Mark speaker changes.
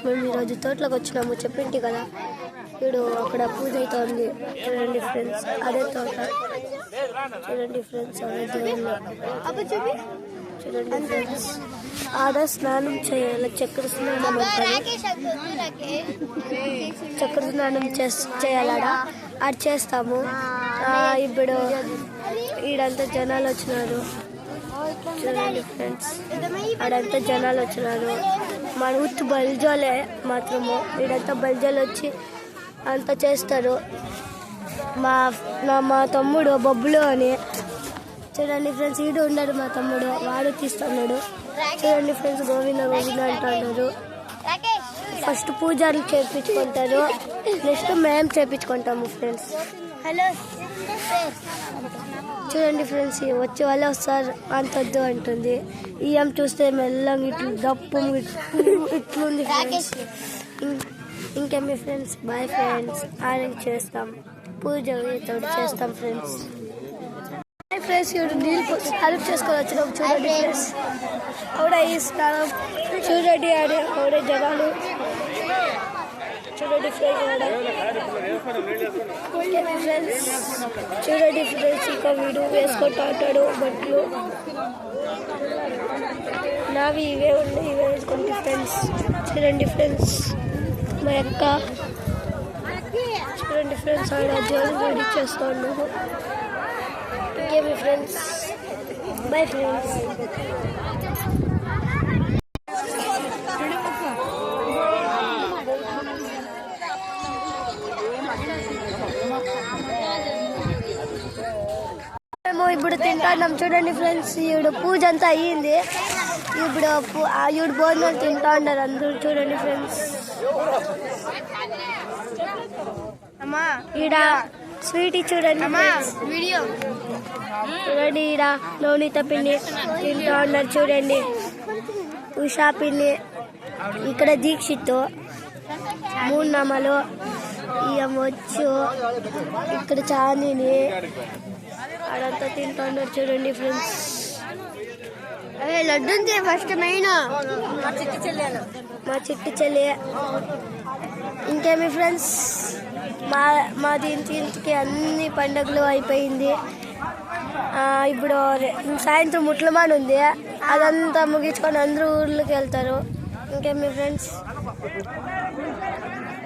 Speaker 1: మేము ఈరోజు తోటలోకి వచ్చినాము, చెప్పింటి కదా. ఇప్పుడు అక్కడ పూజ అవుతుంది. చూడండి ఫ్రెండ్స్, అదే తోట. చూడండి ఫ్రెండ్స్, అదే దేవుళ్ళు. చూడండి ఫ్రెండ్స్, ఆడ స్నానం చేయాలి, చక్కెర స్నానం అంటారు. చక్కెర స్నానం చేయాలాడ, అది చేస్తాము. ఇప్పుడు ఈడంతా జనాలు వచ్చినారు. చూడండి ఫ్రెండ్స్, ఆడంతా జనాలు వచ్చినారు. మన ఉత్తు బల్జోలే మాత్రము, ఈడంతా బల్జోలు వచ్చి అంతా చేస్తారు. మా తమ్ముడు బొబ్బులు అని. చూడండి ఫ్రెండ్స్, ఈడు ఉన్నాడు మా తమ్ముడు, వాడు తీస్తున్నాడు. చూడండి ఫ్రెండ్స్, గోవింద గోవింద అంటున్నారు. ఫస్ట్ పూజారులు చేయించుకుంటారు, నెక్స్ట్ మేము చేయించుకుంటాము ఫ్రెండ్స్. హలో చూడండి ఫ్రెండ్స్, వచ్చే వాళ్ళే వస్తారు, అంతొద్దు అంటుంది. ఈఎం చూస్తే మెల్లగా ఇట్లు దప్పు ఇట్లుంది ఫ్రెండ్స్. ఇంకేమి ఫ్రెండ్స్, బాయ్ ఫ్రెండ్స్. ఆరెంజ్ చేస్తాం, పూజ తోడు చేస్తాం ఫ్రెండ్స్. ఫ్రెండ్స్, ఇప్పుడు నీళ్ళు హెల్ప్ చేసుకొని వచ్చినాం. చూడండి ఫ్రెండ్స్, ఆవిడ ఈ స్నానం చూడండి, ఆవిడ జనాలు చూడండి ఫ్రెండ్స్. చూడండి ఫ్రెండ్స్, ఇంకా వీడు వేసుకుంటూ ఉంటాడు బట్టలు. నావి ఇవే ఉన్నాయి, ఇవే వేసుకుంటే ఫ్రెండ్స్. చూడండి ఫ్రెండ్స్, మా అక్క. చూడండి ఫ్రెండ్స్, ఆడ జోలు రెడీ చేస్తూ ఉన్నాము. ఇంకేమి ఫ్రెండ్స్, బాయ్ ఫ్రెండ్స్. మేము ఇప్పుడు తింటున్నాం. చూడండి ఫ్రెండ్స్, ఇప్పుడు పూజ అంతా అయ్యింది. ఇప్పుడు భోజనాలు తింటా ఉన్నారు అందరూ. చూడండి ఫ్రెండ్స్, ఈడ స్వీట్ చూడండి వీడియో. చూడండి, ఈడ నవనీత పిన్ని తింటా ఉన్నారు. చూడండి, ఉషా పిన్ని, ఇక్కడ దీక్షిత్, మూడునామాలు, వచ్చు ఇక్కడ చాందిని, అడంతా తింటా ఉన్నారు. చూడండి ఫ్రెండ్స్, అదే లడ్డు ఫస్ట్ మెయిన్ మా చిట్టి చెల్లి. ఇంకేమి ఫ్రెండ్స్, మా ఇంటికి అన్ని పండుగలు అయిపోయింది. ఇప్పుడు సాయంత్రం ముట్లమాన్ ఉంది, అదంతా ముగించుకొని అందరూ ఊర్లోకి వెళ్తారు. ఇంకేమి ఫ్రెండ్స్.